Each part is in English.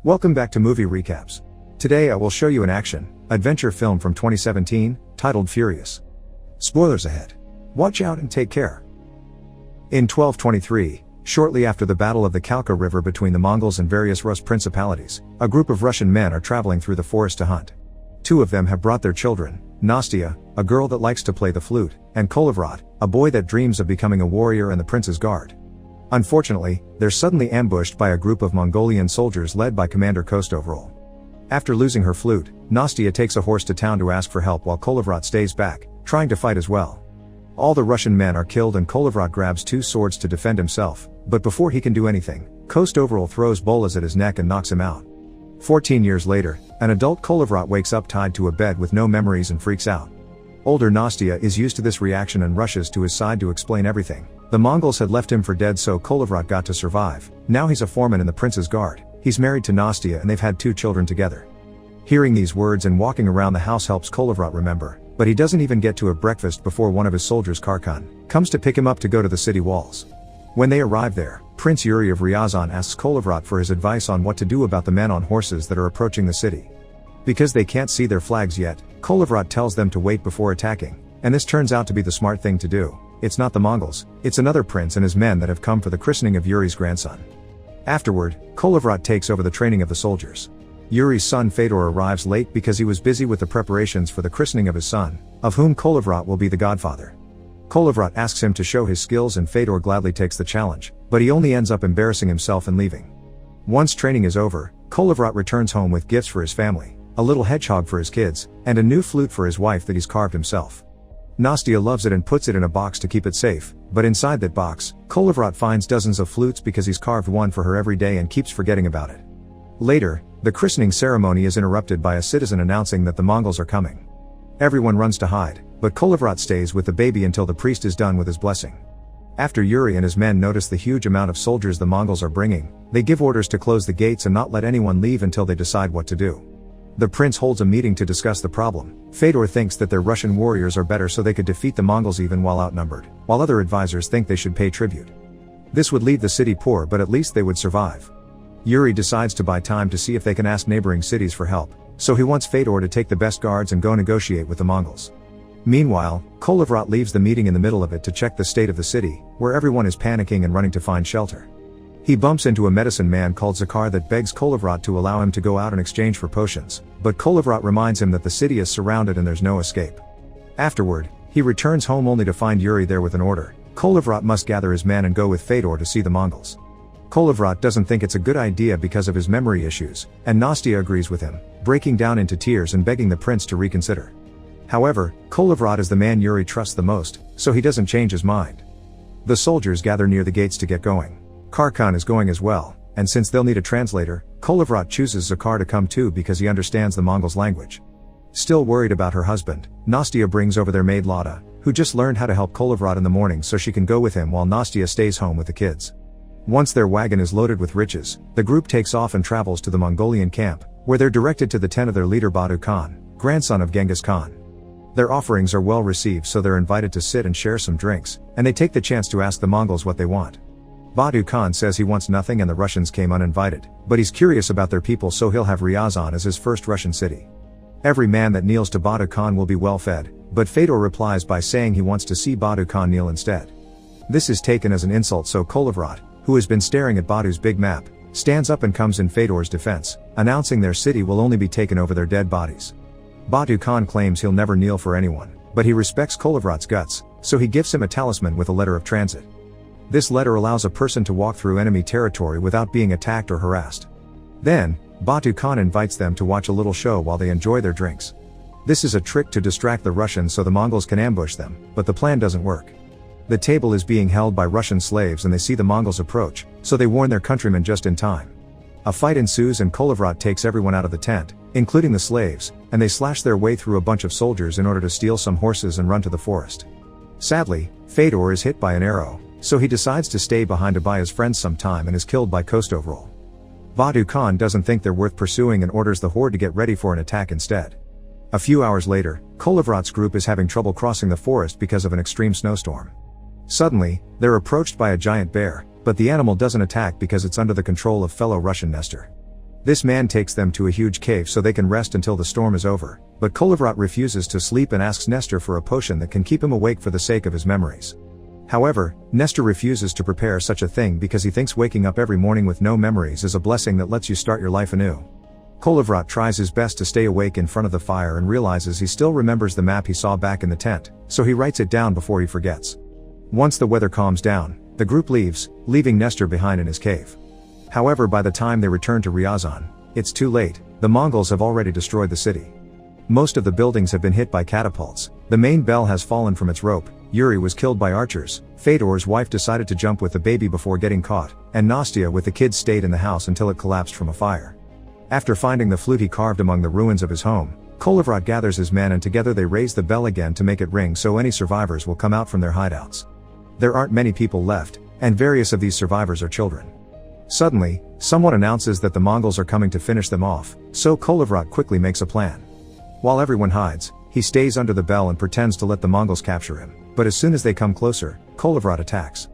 Welcome back to Movie Recaps. Today I will show you an action-adventure film from 2017, titled Furious. Spoilers ahead. Watch out and take care. In 1223, shortly after the Battle of the Khalkha River between the Mongols and various Rus principalities, a group of Russian men are traveling through the forest to hunt. Two of them have brought their children, Nastya, a girl that likes to play the flute, and Kolevrot, a boy that dreams of becoming a warrior and the prince's guard. Unfortunately, they're suddenly ambushed by a group of Mongolian soldiers led by Commander Kostovrol. After losing her flute, Nastya takes a horse to town to ask for help while Kolevrot stays back, trying to fight as well. All the Russian men are killed and Kolevrot grabs two swords to defend himself, but before he can do anything, Kostovrol throws bolas at his neck and knocks him out. 14 years later, an adult Kolevrot wakes up tied to a bed with no memories and freaks out. Older Nastya is used to this reaction and rushes to his side to explain everything. The Mongols had left him for dead, so Kolevrot got to survive. Now he's a foreman in the prince's guard. He's married to Nastya and they've had 2 children together. Hearing these words and walking around the house helps Kolevrot remember, but he doesn't even get to a breakfast before one of his soldiers, Karkan, comes to pick him up to go to the city walls. When they arrive there, Prince Yuri of Ryazan asks Kolevrot for his advice on what to do about the men on horses that are approaching the city. Because they can't see their flags yet, Kolevrot tells them to wait before attacking, and this turns out to be the smart thing to do. It's not the Mongols, it's another prince and his men that have come for the christening of Yuri's grandson. Afterward, Kolevrot takes over the training of the soldiers. Yuri's son Fedor arrives late because he was busy with the preparations for the christening of his son, of whom Kolevrot will be the godfather. Kolevrot asks him to show his skills and Fedor gladly takes the challenge, but he only ends up embarrassing himself and leaving. Once training is over, Kolevrot returns home with gifts for his family, a little hedgehog for his kids, and a new flute for his wife that he's carved himself. Nastya loves it and puts it in a box to keep it safe, but inside that box, Kolevrot finds dozens of flutes because he's carved one for her every day and keeps forgetting about it. Later, the christening ceremony is interrupted by a citizen announcing that the Mongols are coming. Everyone runs to hide, but Kolevrot stays with the baby until the priest is done with his blessing. After Yuri and his men notice the huge amount of soldiers the Mongols are bringing, they give orders to close the gates and not let anyone leave until they decide what to do. The prince holds a meeting to discuss the problem. Fedor thinks that their Russian warriors are better so they could defeat the Mongols even while outnumbered, while other advisors think they should pay tribute. This would leave the city poor, but at least they would survive. Yuri decides to buy time to see if they can ask neighboring cities for help, so he wants Fedor to take the best guards and go negotiate with the Mongols. Meanwhile, Kolevrot leaves the meeting in the middle of it to check the state of the city, where everyone is panicking and running to find shelter. He bumps into a medicine man called Zakar that begs Kolevrot to allow him to go out in exchange for potions, but Kolevrot reminds him that the city is surrounded and there's no escape. Afterward, he returns home only to find Yuri there with an order. Kolevrot must gather his men and go with Fedor to see the Mongols. Kolevrot doesn't think it's a good idea because of his memory issues, and Nastya agrees with him, breaking down into tears and begging the prince to reconsider. However, Kolevrot is the man Yuri trusts the most, so he doesn't change his mind. The soldiers gather near the gates to get going. Karkan is going as well, and since they'll need a translator, Kolevrot chooses Zakar to come too because he understands the Mongols' language. Still worried about her husband, Nastya brings over their maid Lada, who just learned how to help Kolevrot in the morning so she can go with him while Nastya stays home with the kids. Once their wagon is loaded with riches, the group takes off and travels to the Mongolian camp, where they're directed to the tent of their leader Batu Khan, grandson of Genghis Khan. Their offerings are well received, so they're invited to sit and share some drinks, and they take the chance to ask the Mongols what they want. Batu Khan says he wants nothing and the Russians came uninvited, but he's curious about their people, so he'll have Ryazan as his first Russian city. Every man that kneels to Batu Khan will be well fed, but Fedor replies by saying he wants to see Batu Khan kneel instead. This is taken as an insult, so Kolevrot, who has been staring at Batu's big map, stands up and comes in Fedor's defense, announcing their city will only be taken over their dead bodies. Batu Khan claims he'll never kneel for anyone, but he respects Kolevrot's guts, so he gives him a talisman with a letter of transit. This letter allows a person to walk through enemy territory without being attacked or harassed. Then, Batu Khan invites them to watch a little show while they enjoy their drinks. This is a trick to distract the Russians so the Mongols can ambush them, but the plan doesn't work. The table is being held by Russian slaves and they see the Mongols approach, so they warn their countrymen just in time. A fight ensues and Kolevrot takes everyone out of the tent, including the slaves, and they slash their way through a bunch of soldiers in order to steal some horses and run to the forest. Sadly, Fedor is hit by an arrow, so he decides to stay behind to buy his friends some time and is killed by Kostovrol. Batu Khan doesn't think they're worth pursuing and orders the horde to get ready for an attack instead. A few hours later, Kolevrot's group is having trouble crossing the forest because of an extreme snowstorm. Suddenly, they're approached by a giant bear, but the animal doesn't attack because it's under the control of fellow Russian Nestor. This man takes them to a huge cave so they can rest until the storm is over, but Kolovrat refuses to sleep and asks Nestor for a potion that can keep him awake for the sake of his memories. However, Nestor refuses to prepare such a thing because he thinks waking up every morning with no memories is a blessing that lets you start your life anew. Kolovrat tries his best to stay awake in front of the fire and realizes he still remembers the map he saw back in the tent, so he writes it down before he forgets. Once the weather calms down, the group leaves, leaving Nestor behind in his cave. However, by the time they return to Ryazan, it's too late. The Mongols have already destroyed the city. Most of the buildings have been hit by catapults, the main bell has fallen from its rope, Yuri was killed by archers, Fedor's wife decided to jump with the baby before getting caught, and Nastya with the kids stayed in the house until it collapsed from a fire. After finding the flute he carved among the ruins of his home, Kolovrat gathers his men and together they raise the bell again to make it ring so any survivors will come out from their hideouts. There aren't many people left, and various of these survivors are children. Suddenly, someone announces that the Mongols are coming to finish them off, so Kolovrat quickly makes a plan. While everyone hides, he stays under the bell and pretends to let the Mongols capture him, but as soon as they come closer, Kolovrat attacks.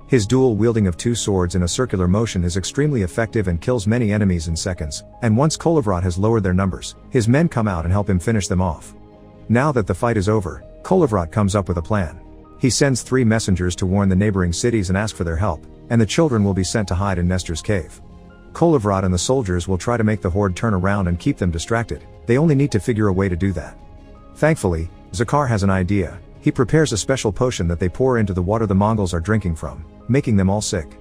His dual wielding of two swords in a circular motion is extremely effective and kills many enemies in seconds, and once Kolovrat has lowered their numbers, his men come out and help him finish them off. Now that the fight is over, Kolovrat comes up with a plan. He sends 3 messengers to warn the neighboring cities and ask for their help, and the children will be sent to hide in Nestor's cave. Kolovrat and the soldiers will try to make the horde turn around and keep them distracted, they only need to figure a way to do that. Thankfully, Zakhar has an idea. He prepares a special potion that they pour into the water the Mongols are drinking from, making them all sick.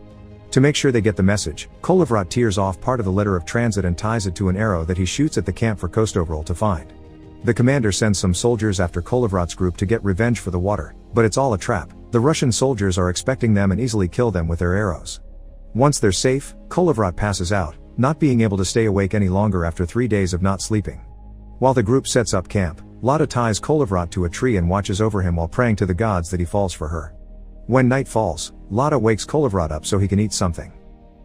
To make sure they get the message, Kolovrat tears off part of the letter of transit and ties it to an arrow that he shoots at the camp for Kostovril to find. The commander sends some soldiers after Kolovrat's group to get revenge for the water, but it's all a trap. The Russian soldiers are expecting them and easily kill them with their arrows. Once they're safe, Kolovrat passes out, not being able to stay awake any longer after 3 days of not sleeping. While the group sets up camp, Lada ties Kolovrat to a tree and watches over him while praying to the gods that he falls for her. When night falls, Lada wakes Kolovrat up so he can eat something.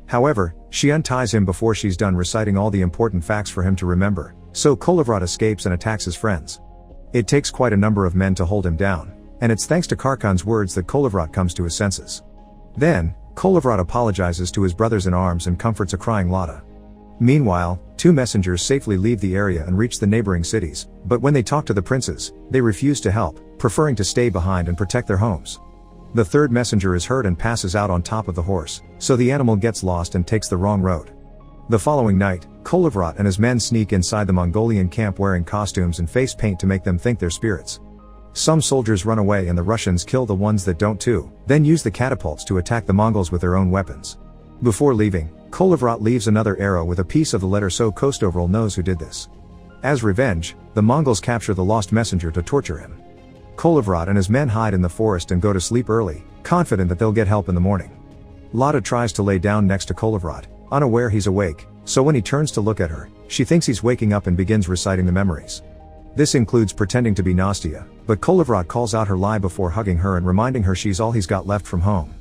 However, she unties him before she's done reciting all the important facts for him to remember, so Kolovrat escapes and attacks his friends. It takes quite a number of men to hold him down, and it's thanks to Karkan's words that Kolovrat comes to his senses. Then, Kolovrat apologizes to his brothers-in-arms and comforts a crying Lada. Meanwhile, 2 messengers safely leave the area and reach the neighboring cities, but when they talk to the princes, they refuse to help, preferring to stay behind and protect their homes. The 3rd messenger is hurt and passes out on top of the horse, so the animal gets lost and takes the wrong road. The following night, Kolovrat and his men sneak inside the Mongolian camp wearing costumes and face paint to make them think they're spirits. Some soldiers run away and the Russians kill the ones that don't too, then use the catapults to attack the Mongols with their own weapons. Before leaving, Kolovrat leaves another arrow with a piece of the letter so Kostovril knows who did this. As revenge, the Mongols capture the lost messenger to torture him. Kolovrat and his men hide in the forest and go to sleep early, confident that they'll get help in the morning. Lada tries to lay down next to Kolovrat, unaware he's awake, so when he turns to look at her, she thinks he's waking up and begins reciting the memories. This includes pretending to be Nastya, but Kolovrat calls out her lie before hugging her and reminding her she's all he's got left from home.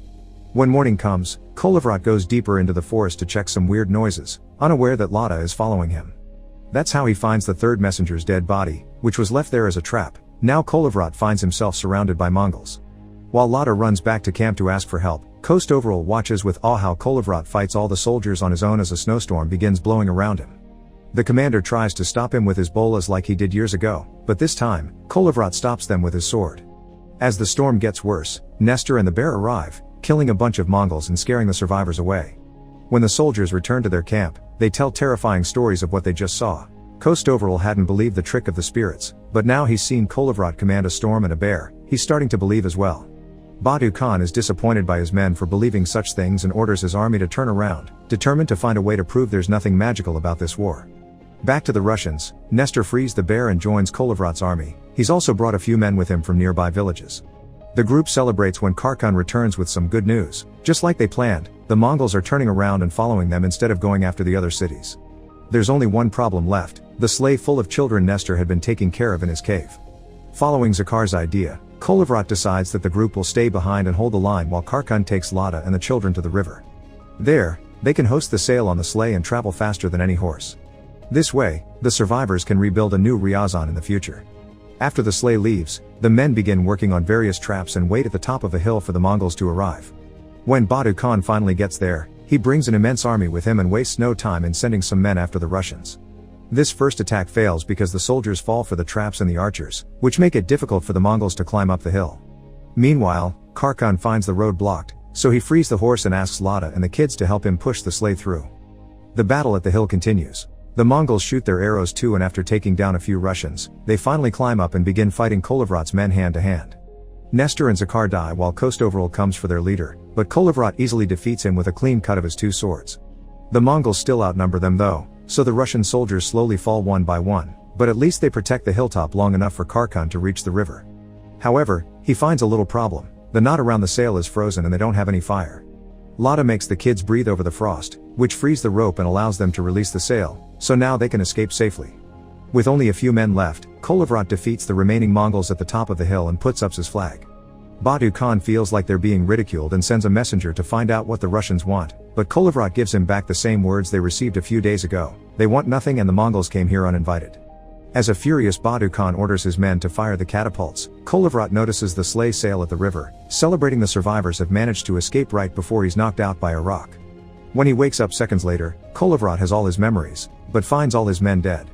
When morning comes, Kolovrat goes deeper into the forest to check some weird noises, unaware that Lada is following him. That's how he finds the 3rd messenger's dead body, which was left there as a trap. Now Kolovrat finds himself surrounded by Mongols. While Lada runs back to camp to ask for help, Kostovril watches with awe how Kolovrat fights all the soldiers on his own as a snowstorm begins blowing around him. The commander tries to stop him with his bolas like he did years ago, but this time, Kolovrat stops them with his sword. As the storm gets worse, Nestor and the bear arrive, killing a bunch of Mongols and scaring the survivors away. When the soldiers return to their camp, they tell terrifying stories of what they just saw. Kostovril hadn't believed the trick of the spirits, but now he's seen Kolovrat command a storm and a bear, he's starting to believe as well. Badu Khan is disappointed by his men for believing such things and orders his army to turn around, determined to find a way to prove there's nothing magical about this war. Back to the Russians, Nestor frees the bear and joins Kolovrat's army. He's also brought a few men with him from nearby villages. The group celebrates when Karkan returns with some good news. Just like they planned, the Mongols are turning around and following them instead of going after the other cities. There's only one problem left, the sleigh full of children Nestor had been taking care of in his cave. Following Zakhar's idea, Kolovrat decides that the group will stay behind and hold the line while Karkan takes Lada and the children to the river. There, they can host the sail on the sleigh and travel faster than any horse. This way, the survivors can rebuild a new Ryazan in the future. After the sleigh leaves, the men begin working on various traps and wait at the top of a hill for the Mongols to arrive. When Badu Khan finally gets there, He brings an immense army with him and wastes no time in sending some men after the Russians. This first attack fails because the soldiers fall for the traps and the archers, which make it difficult for the Mongols to climb up the hill. Meanwhile, Kharkhan finds the road blocked, so he frees the horse and asks Lada and the kids to help him push the sleigh through. The battle at the hill continues. The Mongols shoot their arrows too, and after taking down a few Russians, they finally climb up and begin fighting Kolovrat's men hand to hand. Nestor and Zakhar die while Kostoveril comes for their leader, but Kolovrat easily defeats him with a clean cut of his two swords. The Mongols still outnumber them though, so the Russian soldiers slowly fall one by one, but at least they protect the hilltop long enough for Kharkhan to reach the river. However, he finds a little problem. The knot around the sail is frozen and they don't have any fire. Lada makes the kids breathe over the frost, which frees the rope and allows them to release the sail, so now they can escape safely. With only a few men left, Kolovrat defeats the remaining Mongols at the top of the hill and puts up his flag. Badu Khan feels like they're being ridiculed and sends a messenger to find out what the Russians want, but Kolovrat gives him back the same words they received a few days ago: they want nothing and the Mongols came here uninvited. As a furious Badu Khan orders his men to fire the catapults, Kolovrat notices the sleigh sail at the river, celebrating the survivors have managed to escape right before he's knocked out by a rock. When he wakes up seconds later, Kolovrat has all his memories, but finds all his men dead.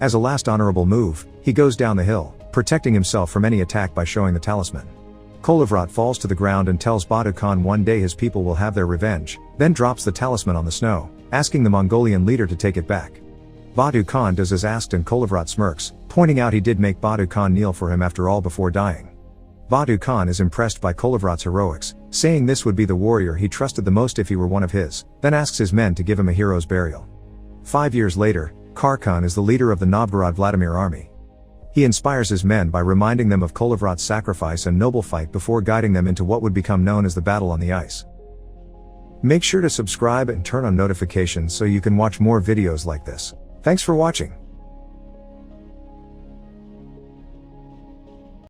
As a last honorable move, he goes down the hill, protecting himself from any attack by showing the talisman. Kolovrat falls to the ground and tells Badu Khan one day his people will have their revenge, then drops the talisman on the snow, asking the Mongolian leader to take it back. Badu Khan does as asked and Kolovrat smirks, pointing out he did make Badu Khan kneel for him after all before dying. Badu Khan is impressed by Kolovrat's heroics, saying this would be the warrior he trusted the most if he were one of his, then asks his men to give him a hero's burial. 5 years later, Kharkhan is the leader of the Novgorod Vladimir army. He inspires his men by reminding them of Kolovrat's sacrifice and noble fight before guiding them into what would become known as the Battle on the Ice. Make sure to subscribe and turn on notifications so you can watch more videos like this. Thanks for watching.